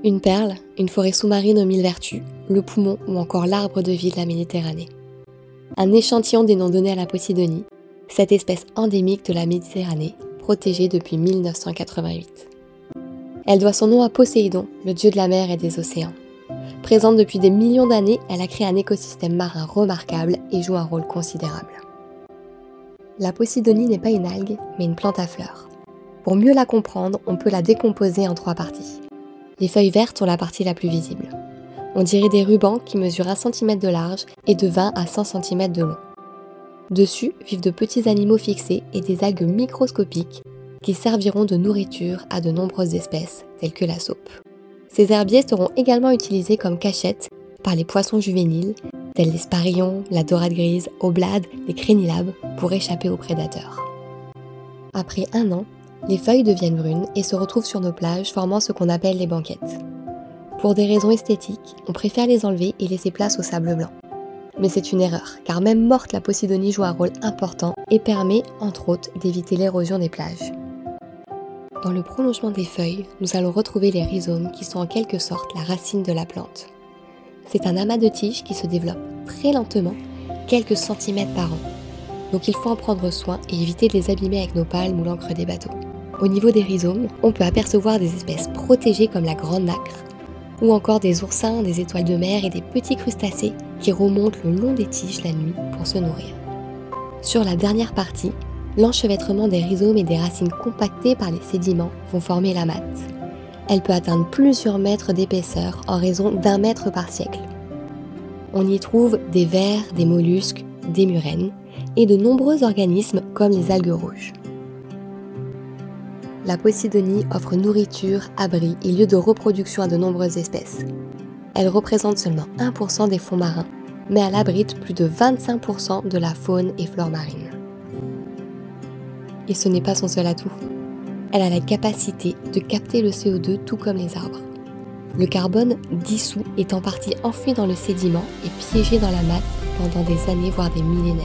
Une perle, une forêt sous-marine aux 1000 vertus, le poumon ou encore l'arbre de vie de la Méditerranée. Un échantillon des noms donnés à la Posidonie, cette espèce endémique de la Méditerranée, protégée depuis 1988. Elle doit son nom à Poséidon, le dieu de la mer et des océans. Présente depuis des millions d'années, elle a créé un écosystème marin remarquable et joue un rôle considérable. La Posidonie n'est pas une algue, mais une plante à fleurs. Pour mieux la comprendre, on peut la décomposer en 3 parties. Les feuilles vertes sont la partie la plus visible. On dirait des rubans qui mesurent 1 cm de large et de 20 à 100 cm de long. Dessus vivent de petits animaux fixés et des algues microscopiques qui serviront de nourriture à de nombreuses espèces, telles que la saupe. Ces herbiers seront également utilisés comme cachette par les poissons juvéniles, tels les sparillons, la dorade grise, oblades, les crénilabes, pour échapper aux prédateurs. Après 1 an, les feuilles deviennent brunes et se retrouvent sur nos plages, formant ce qu'on appelle les banquettes. Pour des raisons esthétiques, on préfère les enlever et laisser place au sable blanc. Mais c'est une erreur, car même morte, la Posidonie joue un rôle important et permet, entre autres, d'éviter l'érosion des plages. Dans le prolongement des feuilles, nous allons retrouver les rhizomes qui sont en quelque sorte la racine de la plante. C'est un amas de tiges qui se développe très lentement, quelques centimètres par an. Donc il faut en prendre soin et éviter de les abîmer avec nos palmes ou l'encre des bateaux. Au niveau des rhizomes, on peut apercevoir des espèces protégées comme la grande nacre, ou encore des oursins, des étoiles de mer et des petits crustacés qui remontent le long des tiges la nuit pour se nourrir. Sur la dernière partie, l'enchevêtrement des rhizomes et des racines compactées par les sédiments vont former la matte. Elle peut atteindre plusieurs mètres d'épaisseur en raison d'1 mètre par siècle. On y trouve des vers, des mollusques, des murènes et de nombreux organismes comme les algues rouges. La Posidonie offre nourriture, abri et lieu de reproduction à de nombreuses espèces. Elle représente seulement 1% des fonds marins, mais elle abrite plus de 25% de la faune et flore marine. Et ce n'est pas son seul atout. Elle a la capacité de capter le CO2 tout comme les arbres. Le carbone dissous est en partie enfoui dans le sédiment et piégé dans la matte pendant des années voire des millénaires.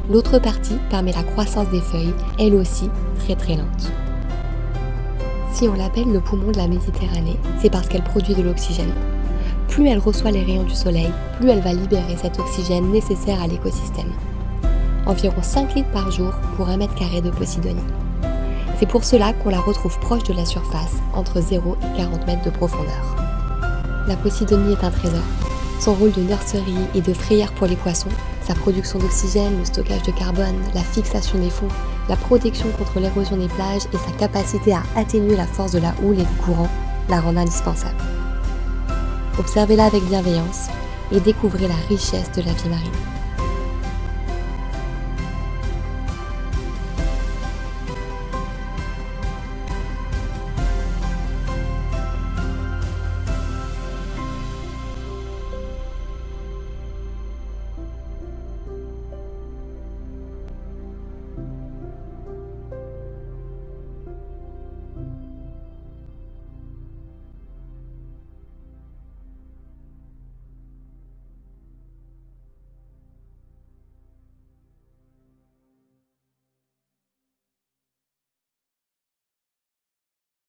L'autre partie permet la croissance des feuilles, elle aussi très lente. Si on l'appelle le poumon de la Méditerranée, c'est parce qu'elle produit de l'oxygène. Plus elle reçoit les rayons du soleil, plus elle va libérer cet oxygène nécessaire à l'écosystème. Environ 5 litres par jour pour 1 mètre carré de Posidonie. C'est pour cela qu'on la retrouve proche de la surface, entre 0 et 40 mètres de profondeur. La Posidonie est un trésor. Son rôle de nurserie et de frayère pour les poissons, sa production d'oxygène, le stockage de carbone, la fixation des fonds, la protection contre l'érosion des plages et sa capacité à atténuer la force de la houle et du courant la rendent indispensable. Observez-la avec bienveillance et découvrez la richesse de la vie marine.